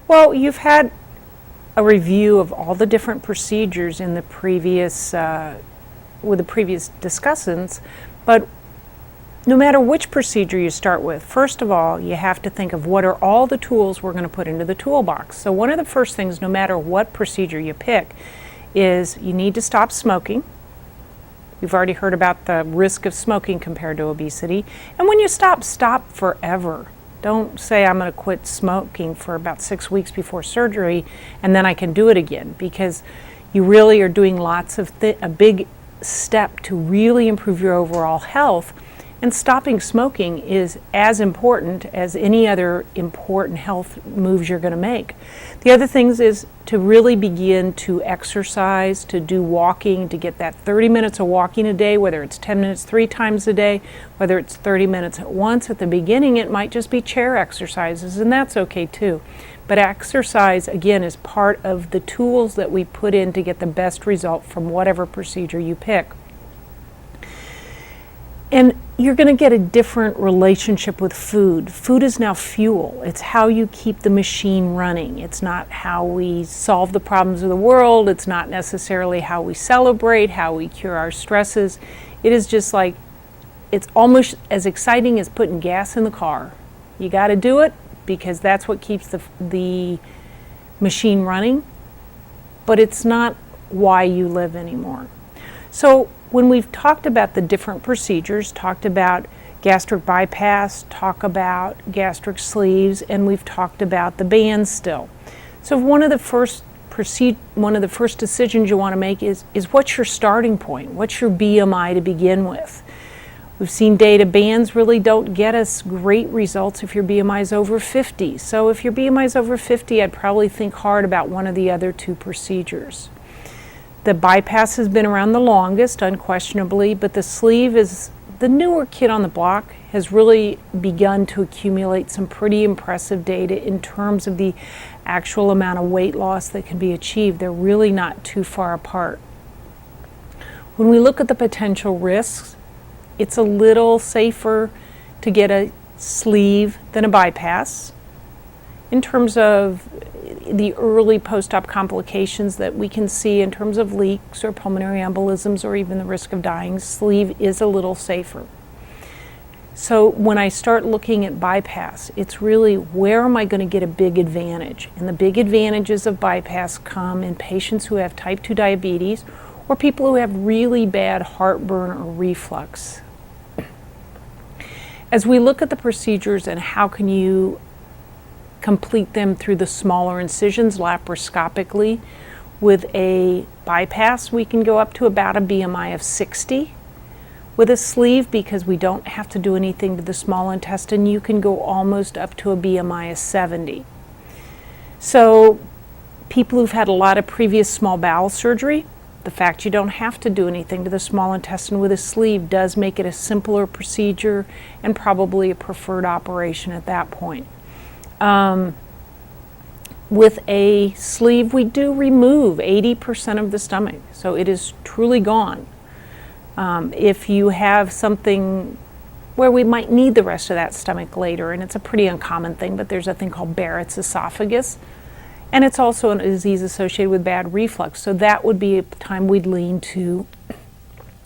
Well, you've had a review of all the different procedures in the previous, with the previous discussants, but no matter which procedure you start with, first of all, you have to think of what are all the tools we're going to put into the toolbox. So one of the first things, no matter what procedure you pick, is you need to stop smoking. You've already heard about the risk of smoking compared to obesity. And when you stop, stop forever. Don't say I'm going to quit smoking for about 6 weeks before surgery and then I can do it again, because you really are doing lots of a big step to really improve your overall health. And stopping smoking is as important as any other important health moves you're going to make. The other things is to really begin to exercise, to do walking, to get that 30 minutes of walking a day, whether it's 10 minutes 3 times a day, whether it's 30 minutes at once. At the beginning, it might just be chair exercises, and that's okay too. But exercise, again, is part of the tools that we put in to get the best result from whatever procedure you pick. And you're going to get a different relationship with food. Food is now fuel. It's how you keep the machine running. It's not how we solve the problems of the world. It's not necessarily how we celebrate, how we cure our stresses. It is just like, it's almost as exciting as putting gas in the car. You got to do it because that's what keeps the machine running, but it's not why you live anymore. So when we've talked about the different procedures, talked about gastric bypass, talk about gastric sleeves, and we've talked about the bands still. So one of the first decisions you want to make is what's your starting point? What's your BMI to begin with? We've seen data bands really don't get us great results if your BMI is over 50. So if your BMI is over 50, I'd probably think hard about one of the other 2 procedures. The bypass has been around the longest, unquestionably, but the sleeve is the newer kid on the block, has really begun to accumulate some pretty impressive data in terms of the actual amount of weight loss that can be achieved. They're really not too far apart. When we look at the potential risks, it's a little safer to get a sleeve than a bypass. In terms of the early post-op complications that we can see in terms of leaks or pulmonary embolisms or even the risk of dying, sleeve is a little safer. So when I start looking at bypass, it's really where am I going to get a big advantage? And the big advantages of bypass come in patients who have type 2 diabetes or people who have really bad heartburn or reflux. As we look at the procedures and how can you complete them through the smaller incisions laparoscopically, with a bypass we can go up to about a BMI of 60. With a sleeve, because we don't have to do anything to the small intestine, you can go almost up to a BMI of 70. So people who've had a lot of previous small bowel surgery, the fact you don't have to do anything to the small intestine with a sleeve does make it a simpler procedure and probably a preferred operation at that point. With a sleeve, we do remove 80% of the stomach, so it is truly gone. If you have something where we might need the rest of that stomach later, and it's a pretty uncommon thing, but there's a thing called Barrett's esophagus, and it's also a disease associated with bad reflux, so that would be a time we'd lean to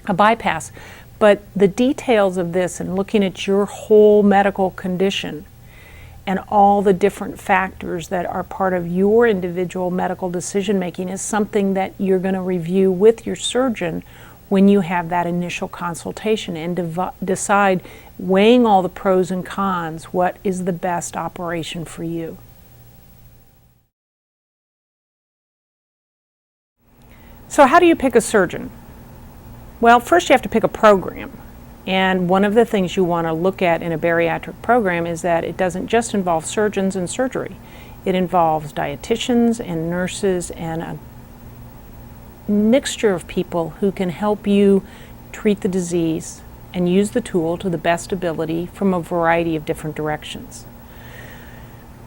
a bypass. But the details of this and looking at your whole medical condition and all the different factors that are part of your individual medical decision making is something that you're going to review with your surgeon when you have that initial consultation and decide, weighing all the pros and cons, what is the best operation for you. So how do you pick a surgeon? Well, first you have to pick a program. And one of the things you want to look at in a bariatric program is that it doesn't just involve surgeons and surgery. It involves dietitians and nurses and a mixture of people who can help you treat the disease and use the tool to the best ability from a variety of different directions.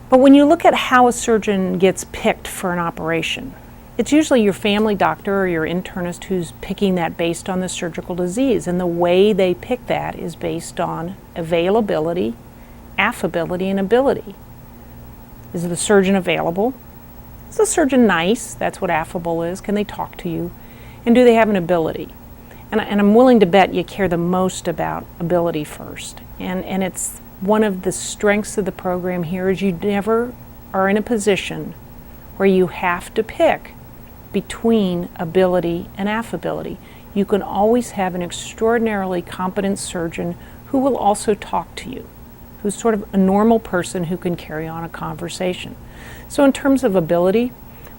But when you look at how a surgeon gets picked for an operation, it's usually your family doctor or your internist who's picking that based on the surgical disease. And the way they pick that is based on availability, affability, and ability. Is the surgeon available? Is the surgeon nice? That's what affable is. Can they talk to you? And do they have an ability? And I'm willing to bet you care the most about ability first. And it's one of the strengths of the program here is you never are in a position where you have to pick between ability and affability. You can always have an extraordinarily competent surgeon who will also talk to you, who's sort of a normal person who can carry on a conversation. So in terms of ability,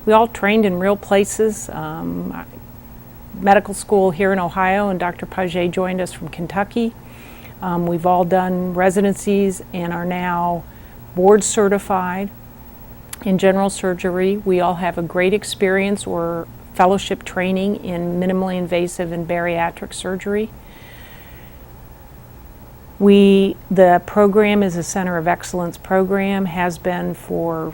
we all trained in real places. Medical school here in Ohio, and Dr. Paget joined us from Kentucky. We've all done residencies and are now board certified in general surgery. We all have a great experience or fellowship training in minimally invasive and bariatric surgery. The program is a Center of Excellence program, has been for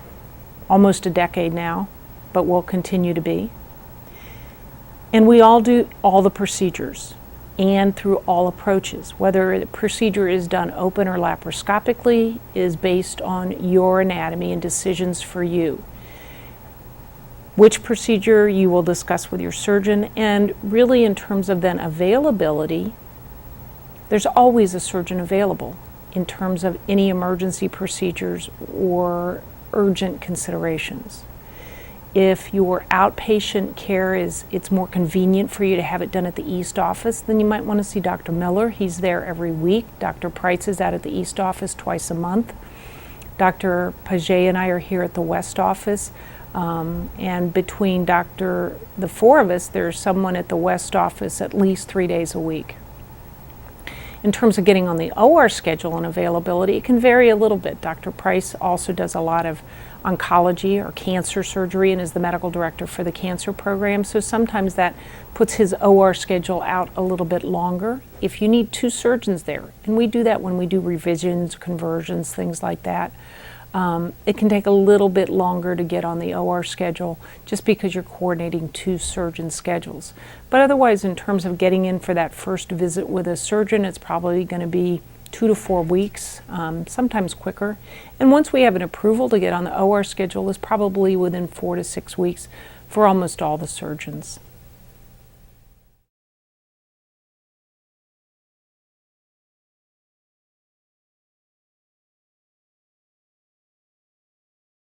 almost a decade now, but will continue to be. And we all do all the procedures and through all approaches. Whether the procedure is done open or laparoscopically is based on your anatomy and decisions for you. Which procedure you will discuss with your surgeon, and really in terms of then availability, there's always a surgeon available in terms of any emergency procedures or urgent considerations. If your outpatient care it's more convenient for you to have it done at the East Office, then you might want to see Dr. Miller. He's there every week. Dr. Price is out at the East Office twice a month. Dr. Paget and I are here at the West Office. And between the four of us, there's someone at the West Office at least 3 days a week. In terms of getting on the OR schedule and availability, it can vary a little bit. Dr. Price also does a lot of oncology or cancer surgery and is the medical director for the cancer program. So sometimes that puts his OR schedule out a little bit longer. If you need 2 surgeons there, and we do that when we do revisions, conversions, things like that, it can take a little bit longer to get on the OR schedule just because you're coordinating 2 surgeon schedules. But otherwise, in terms of getting in for that first visit with a surgeon, it's probably going to be 2 to 4 weeks, sometimes quicker. And once we have an approval to get on the OR schedule, is probably within 4 to 6 weeks for almost all the surgeons.